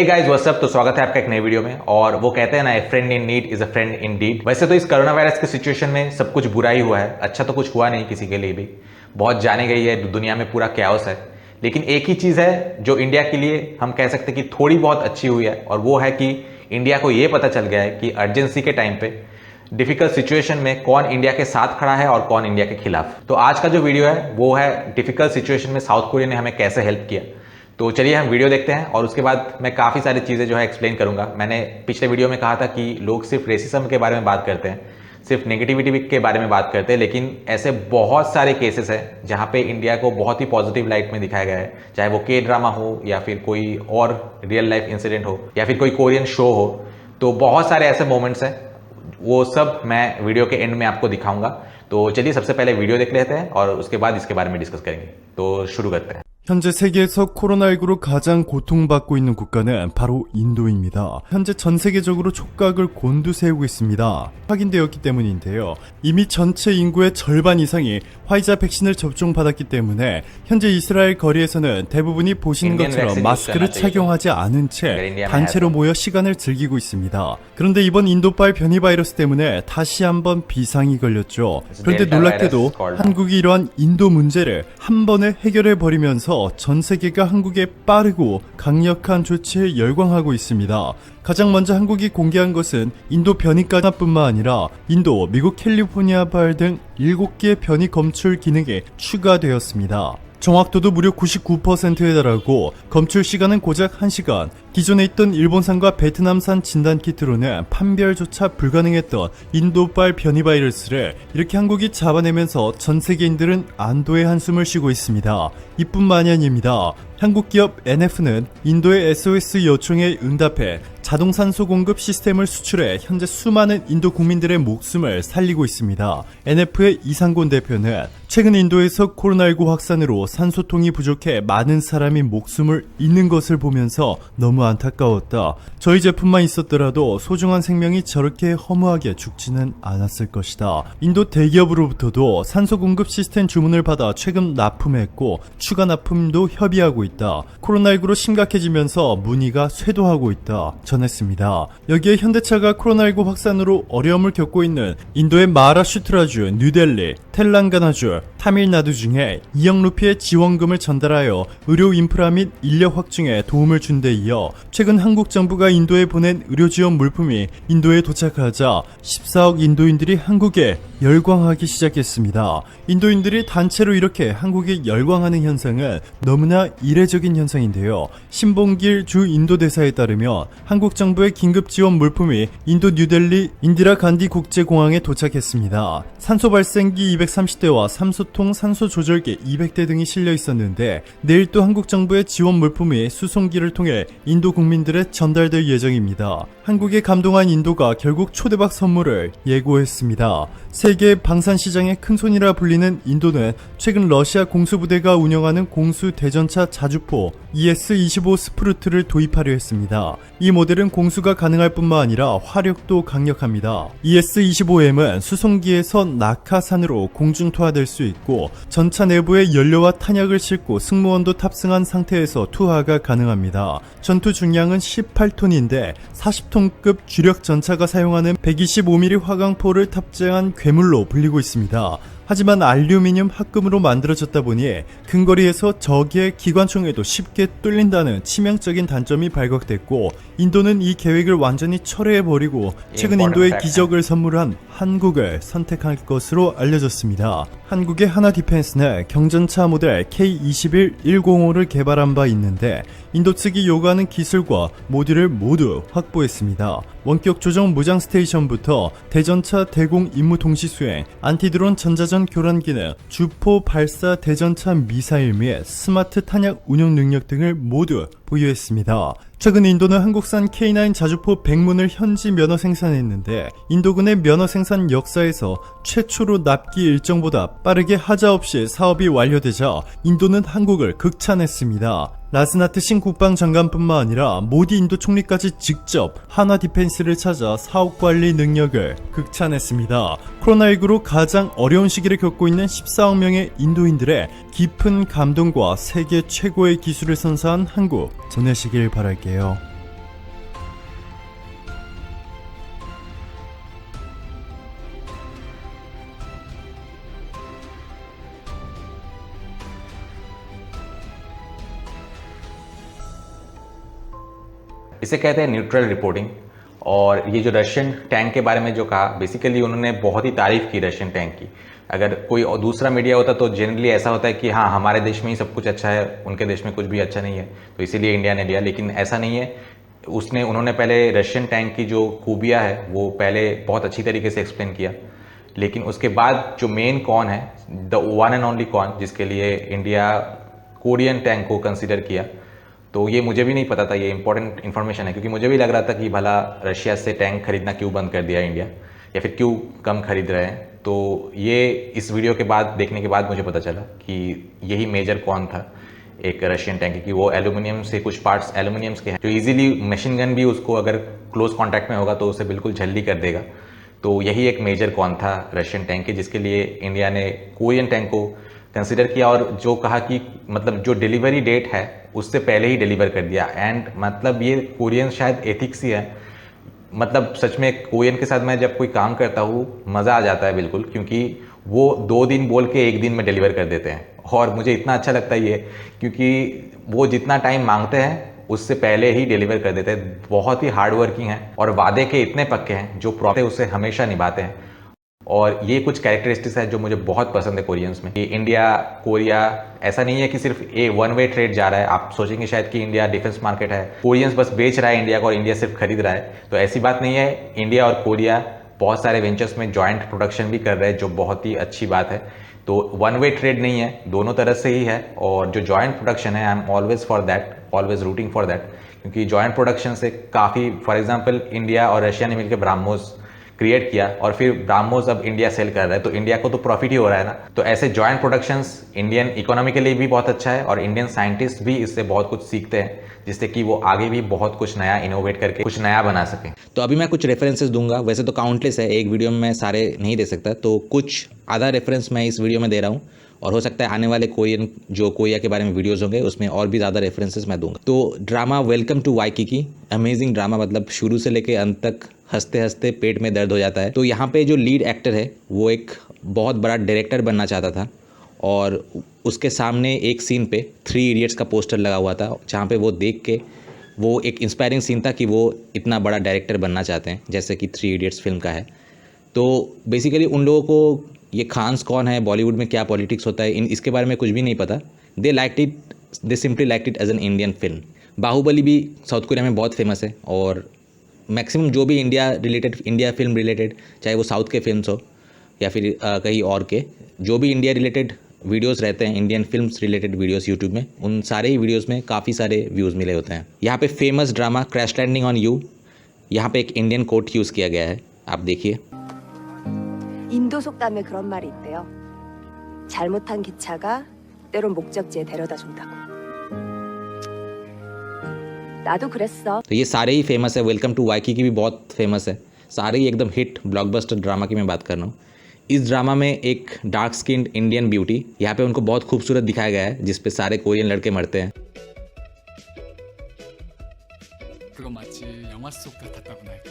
Hey guys what's up. तो स्वागत है आपका एक नई वीडियो में। और वो कहते हैं ना, a friend in need is a friend in deed. वैसे तो इस कोरोना वायरस के सिचुएशन में सब कुछ बुरा ही हुआ है, अच्छा तो कुछ हुआ नहीं किसी के लिए भी। बहुत जाने गई है, दुनिया में पूरा कैओस है। लेकिन एक ही चीज़ है जो इंडिया के लिए हम कह सकते हैं कि थोड़ी बहुत अच्छी हुई है, और वो है कि इंडिया को ये पता चल गया है कि अर्जेंसी के टाइम पे, डिफिकल्ट सिचुएशन में कौन इंडिया के साथ खड़ा है और कौन इंडिया के खिलाफ। तो आज का जो वीडियो है वो है डिफिकल्ट सिचुएशन में साउथ कोरिया ने हमें कैसे हेल्प किया। तो चलिए हम वीडियो देखते हैं और उसके बाद मैं काफ़ी सारी चीज़ें जो है एक्सप्लेन करूंगा। मैंने पिछले वीडियो में कहा था कि लोग सिर्फ रेसिज्म के बारे में बात करते हैं, सिर्फ नेगेटिविटी के बारे में बात करते हैं, लेकिन ऐसे बहुत सारे केसेस हैं जहां पे इंडिया को बहुत ही पॉजिटिव लाइट में दिखाया गया है। चाहे वो के ड्रामा हो या फिर कोई और रियल लाइफ इंसिडेंट हो या फिर कोई कोरियन शो हो, तो बहुत सारे ऐसे मोमेंट्स हैं, वो सब मैं वीडियो के एंड में आपको दिखाऊंगा। तो चलिए सबसे पहले वीडियो देख लेते हैं और उसके बाद इसके बारे में डिस्कस करेंगे। तो शुरू करते हैं। 현재 세계에서 코로나19로 가장 고통받고 있는 국가는 바로 인도입니다. 현재 전 세계적으로 촉각을 곤두세우고 있습니다. 확인되었기 때문인데요. 이미 전체 인구의 절반 이상이 화이자 백신을 접종받았기 때문에 현재 이스라엘 거리에서는 대부분이 보시는 것처럼 마스크를 착용하지 않은 채 단체로 모여 시간을 즐기고 있습니다. 그런데 이번 인도발 변이 바이러스 때문에 다시 한번 비상이 걸렸죠. 그런데 놀랍게도 한국이 이러한 인도 문제를 한 번에 해결해 버리면서 전 세계가 한국의 빠르고 강력한 조치에 열광하고 있습니다. 가장 먼저 한국이 공개한 것은 인도 변이까지뿐만 아니라 인도, 미국 캘리포니아발 등 7개의 변이 검출 기능이 추가되었습니다. 정확도도 무려 99%에 달하고 검출 시간은 고작 1시간. 기존에 있던 일본산과 베트남산 진단키트로는 판별조차 불가능했던 인도발 변이 바이러스를 이렇게 한국이 잡아내면서 전 세계인들은 안도의 한숨을 쉬고 있습니다. 이뿐만이 아닙니다. 한국 기업 NF는 인도의 SOS 요청에 응답해 자동 산소 공급 시스템을 수출해 현재 수많은 인도 국민들의 목숨을 살리고 있습니다. NF의 이상곤 대표는 최근 인도에서 코로나19 확산으로 산소통이 부족해 많은 사람이 목숨을 잃는 것을 보면서 너무 안타까웠다. 저희 제품만 있었더라도 소중한 생명이 저렇게 허무하게 죽지는 않았을 것이다. 인도 대기업으로부터도 산소 공급 시스템 주문을 받아 최근 납품했고 추가 납품도 협의하고 있다. 코로나19로 심각해지면서 문의가 쇄도하고 있다. 전했습니다. 여기에 현대차가 코로나19 확산으로 어려움을 겪고 있는 인도의 마하라슈트라주, 뉴델리, 텔랑가나주, 타밀나두 중에 2억 루피의 지원금을 전달하여 의료 인프라 및 인력 확충에 도움을 준 데 이어 최근 한국 정부가 인도에 보낸 의료 지원 물품이 인도에 도착하자 14억 인도인들이 한국에 열광하기 시작했습니다. 인도인들이 단체로 이렇게 한국에 열광하는 현상은 너무나 이례적인 현상인데요. 신봉길 주 인도대사에 따르면 한국 정부의 긴급 지원 물품이 인도 뉴델리 인디라 간디 국제공항에 도착했습니다. 산소 발생기 230대와 삼소통 산소 조절기 200대 등이 실려 있었는데 내일 또 한국 정부의 지원 물품이 수송기를 통해 인도 국민들에 전달될 예정입니다. 한국에 감동한 인도가 결국 초대박 선물을 예고했습니다. 세계 방산 시장의 큰손이라 불리는 인도는 최근 러시아 공수부대가 운영하는 공수 대전차 자주포 ES-25 스프루트를 도입하려 했습니다. 이 모델은 공수가 가능할 뿐만 아니라 화력도 강력합니다. ES-25M은 수송기에서 낙하산으로 공중투하될 수 있고 전차 내부에 연료와 탄약을 싣고 승무원도 탑승한 상태에서 투하가 가능합니다. 전투 중량은 18톤인데 40톤급 주력 전차가 사용하는 125mm 화강포를 탑재한 괴물로 불리고 있습니다. 하지만 알루미늄 합금으로 만들어졌다 보니 근거리에서 적의 기관총에도 쉽게 뚫린다는 치명적인 단점이 발각됐고 인도는 이 계획을 완전히 철회해버리고 최근 인도에 기적을 선물한 한국을 선택할 것으로 알려졌습니다. 한국의 하나 디펜스는 경전차 모델 K21105를 개발한 바 있는데 인도 측이 요구하는 기술과 모듈을 모두 확보했습니다. 원격 조정 무장 스테이션부터 대전차 대공 임무 동시 수행, 안티드론 전자전 교란 기능, 주포 발사 대전차 미사일 및 스마트 탄약 운용 능력 등을 모두 보유했습니다. 최근 인도는 한국산 K9 자주포 100문을 현지 면허 생산했는데 인도군의 면허 생산 역사에서 최초로 납기 일정보다 빠르게 하자 없이 사업이 완료되자 인도는 한국을 극찬했습니다. 라스나트 신국방장관뿐만 아니라 모디 인도 총리까지 직접 하나 디펜스를 찾아 사업관리 능력을 극찬했습니다. 코로나19로 가장 어려운 시기를 겪고 있는 14억 명의 인도인들의 깊은 감동과 세계 최고의 기술을 선사한 한국 전해시길 바랄게요. इसे कहते हैं न्यूट्रल रिपोर्टिंग। और ये जो रशियन टैंक के बारे में जो कहा, बेसिकली उन्होंने बहुत ही तारीफ़ की रशियन टैंक की। अगर कोई और दूसरा मीडिया होता तो जनरली ऐसा होता है कि हाँ, हमारे देश में ही सब कुछ अच्छा है, उनके देश में कुछ भी अच्छा नहीं है, तो इसीलिए इंडिया ने लिया। लेकिन ऐसा नहीं है। उन्होंने पहले रशियन टैंक की जो खूबियाँ है वो पहले बहुत अच्छी तरीके से एक्सप्लेन किया। लेकिन उसके बाद जो मेन कॉन है, the one and only con, जिसके लिए इंडिया कोरियन टैंक को कंसिडर किया, तो ये मुझे भी नहीं पता था। ये इंपॉर्टेंट इन्फॉर्मेशन है, क्योंकि मुझे भी लग रहा था कि भला रशिया से टैंक खरीदना क्यों बंद कर दिया इंडिया, या फिर क्यों कम खरीद रहे हैं। तो ये इस वीडियो के बाद देखने के बाद मुझे पता चला कि यही मेजर कौन था एक रशियन टैंक की। वो एल्यूमिनियम से, कुछ पार्ट्स एल्यूमिनियम्स के हैं जो इजीली मशीन गन भी उसको अगर क्लोज कॉन्टैक्ट में होगा तो उसे बिल्कुल झल्ली कर देगा। तो यही एक मेजर कौन था रशियन टैंक के, जिसके लिए इंडिया ने कोरियन टैंक को कंसिडर किया। और जो कहा कि मतलब जो डिलीवरी डेट है उससे पहले ही डिलीवर कर दिया। एंड मतलब ये कोरियन शायद एथिक्स ही है। मतलब सच में कोरियन के साथ मैं जब कोई काम करता हूँ मज़ा आ जाता है बिल्कुल, क्योंकि वो 2 दिन बोल के 1 दिन में डिलीवर कर देते हैं। और मुझे इतना अच्छा लगता है ये, क्योंकि वो जितना टाइम मांगते हैं उससे पहले ही डिलीवर कर देते हैं। बहुत ही हार्ड वर्किंग है और वादे के इतने पक्के हैं, जो प्रॉमिस उसे हमेशा निभाते हैं। और ये कुछ कैरेक्टरिस्टिक्स है जो मुझे बहुत पसंद है कोरियंस में, कि इंडिया कोरिया ऐसा नहीं है कि सिर्फ वन वे ट्रेड जा रहा है। आप सोचेंगे शायद कि इंडिया डिफेंस मार्केट है, कोरियंस बस बेच रहा है इंडिया को और इंडिया सिर्फ खरीद रहा है, तो ऐसी बात नहीं है। इंडिया और कोरिया बहुत सारे वेंचर्स में जॉइंट प्रोडक्शन भी कर रहे हैं, जो बहुत ही अच्छी बात है। तो वन वे ट्रेड नहीं है, दोनों तरह से ही है। और जो जॉइंट प्रोडक्शन है, I am always for that, always rooting for that, क्योंकि जॉइंट प्रोडक्शन से काफ़ी, फॉर एग्जाम्पल इंडिया और रशिया ने मिलकर ब्राह्मोस क्रिएट किया और फिर ब्राह्मोस अब इंडिया सेल कर रहा है, तो इंडिया को तो प्रॉफिट ही हो रहा है ना। तो ऐसे जॉइंट प्रोडक्शंस इंडियन इकोनॉमी के लिए भी बहुत अच्छा है, और इंडियन साइंटिस्ट भी इससे बहुत कुछ सीखते हैं, जिससे कि वो आगे भी बहुत कुछ नया इनोवेट करके कुछ नया बना सकें। तो अभी मैं कुछ रेफरेंसेस दूंगा, वैसे तो काउंटलेस है, एक वीडियो में मैं सारे नहीं दे सकता, तो कुछ आधा रेफरेंस मैं इस वीडियो में दे रहा हूँ, और हो सकता है आने वाले कोरिया के बारे में वीडियोस होंगे उसमें और भी ज़्यादा रेफरेंसेस मैं दूंगा। तो drama welcome to Waikiki, amazing drama, मतलब शुरू से लेके अंत तक हंसते हंसते पेट में दर्द हो जाता है। तो यहाँ पे जो लीड एक्टर है वो एक बहुत बड़ा डायरेक्टर बनना चाहता था, और उसके सामने एक सीन पे 3 इडियट्स का पोस्टर लगा हुआ था, जहाँ पे वो देख के वो एक इंस्पायरिंग सीन था कि वो इतना बड़ा डायरेक्टर बनना चाहते हैं जैसे कि 3 इडियट्स फिल्म का है। तो बेसिकली उन लोगों को ये खान्स कौन है, बॉलीवुड में क्या पॉलिटिक्स होता है, इसके बारे में कुछ भी नहीं पता। They simply liked it as an Indian film. Baahubali भी साउथ कोरिया में बहुत फेमस है, और मैक्सिमम जो भी इंडिया फिल्म रिलेटेड, चाहे वो साउथ के फिल्म्स हो या फिर कहीं और के, जो भी इंडिया रिलेटेड वीडियोस रहते हैं, Indian films related videos YouTube में, उन सारे ही वीडियोस में काफ़ी सारे व्यूज़ मिले होते हैं। यहाँ पे famous drama crash landing on you, यहाँ पे एक इंडियन कोट यूज़ किया गया है, आप देखिए। 인도 속담에 그런 말이 있대요. 잘못한 기차가 때론 목적지에 데려다 준다고. 나도 그랬어. तो ये सारे ही फेमस है। वेलकम टू वाइकिकी भी बहुत फेमस है। सारे ही एकदम हिट ब्लॉकबस्टर ड्रामा की मैं बात कर रहा हूँ। इस ड्रामा में एक डार्क स्किन्ड इंडियन ब्यूटी, यहाँ पे उनको बहुत खूबसूरत दिखाया गया है, जिस पे सारे कोरियन लड़के मरते हैं। 그건 마치 영화 속 같았다고나 할까?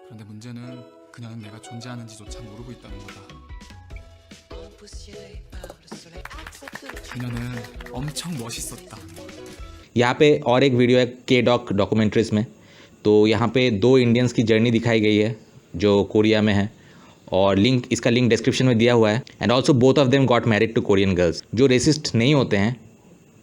그런데 문제는 그녀는 내가 존재하는지조차 모르고 있다는 거다. 그녀는 엄청 멋있었다. यहाँ पे और एक वीडियो है K-Doc डॉक्यूमेंट्रीज में, तो यहाँ पे 2 इंडियंस की जर्नी दिखाई गई है जो कोरिया में है, और इसका लिंक डिस्क्रिप्शन में दिया हुआ है। And also both of them got married to Korean girls. जो रेसिस्ट नहीं होते हैं,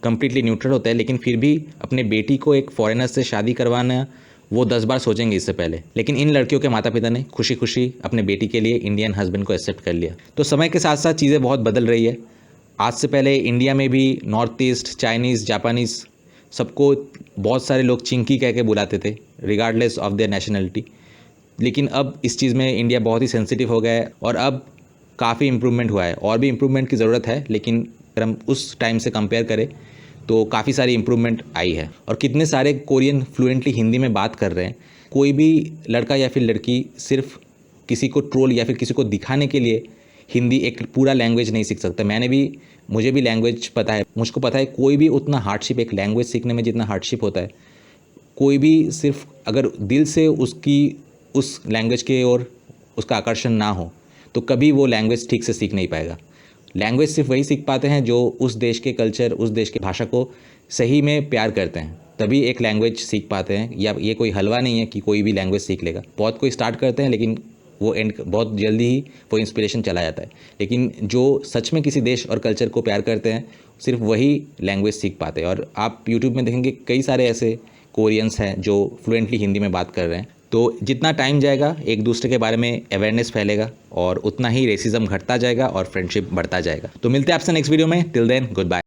कम्प्लीटली न्यूट्रल होता है, लेकिन फिर भी अपने बेटी को एक फॉरेनर से शादी करवाना वो 10 बार सोचेंगे इससे पहले। लेकिन इन लड़कियों के माता पिता ने खुशी खुशी अपने बेटी के लिए इंडियन हस्बैंड को एक्सेप्ट कर लिया। तो समय के साथ साथ चीज़ें बहुत बदल रही है। आज से पहले इंडिया में भी नॉर्थ ईस्ट, चाइनीज़, जापानीज़, सबको बहुत सारे लोग चिंकी कह के बुलाते थे रिगार्डलेस ऑफ देयर नेशनलिटी। लेकिन अब इस चीज़ में इंडिया बहुत ही सेंसिटिव हो गया है, और अब काफ़ी इम्प्रूवमेंट हुआ है। और भी इम्प्रूवमेंट की ज़रूरत है, लेकिन अगर हम उस टाइम से कंपेयर करें तो काफ़ी सारी इम्प्रूवमेंट आई है, और कितने सारे कोरियन फ्लुएंटली हिंदी में बात कर रहे हैं। कोई भी लड़का या फिर लड़की सिर्फ किसी को ट्रोल या फिर किसी को दिखाने के लिए हिंदी एक पूरा लैंग्वेज नहीं सीख सकता। मुझे भी लैंग्वेज पता है, मुझको पता है कोई भी उतना हार्डशिप, एक लैंग्वेज सीखने में जितना हार्डशिप होता है, कोई भी सिर्फ अगर दिल से उस लैंग्वेज के ओर उसका आकर्षण ना हो तो कभी वो लैंग्वेज ठीक से सीख नहीं पाएगा। लैंग्वेज सिर्फ वही सीख पाते हैं जो उस देश के कल्चर, उस देश की भाषा को सही में प्यार करते हैं, तभी एक लैंग्वेज सीख पाते हैं। या ये कोई हलवा नहीं है कि कोई भी लैंग्वेज सीख लेगा। बहुत कोई स्टार्ट करते हैं लेकिन वो एंड बहुत जल्दी ही वो इंस्पिरेशन चला जाता है। लेकिन जो सच में किसी देश और कल्चर को प्यार करते हैं, सिर्फ वही लैंग्वेज सीख पाते हैं। और आप यूट्यूब में देखेंगे कई सारे ऐसे कोरियंस हैं जो फ्लुएंटली हिंदी में बात कर रहे हैं। तो जितना टाइम जाएगा एक दूसरे के बारे में अवेयरनेस फैलेगा और उतना ही रेसिज्म घटता जाएगा और फ्रेंडशिप बढ़ता जाएगा। तो मिलते हैं आपसे नेक्स्ट वीडियो में। Till then good bye.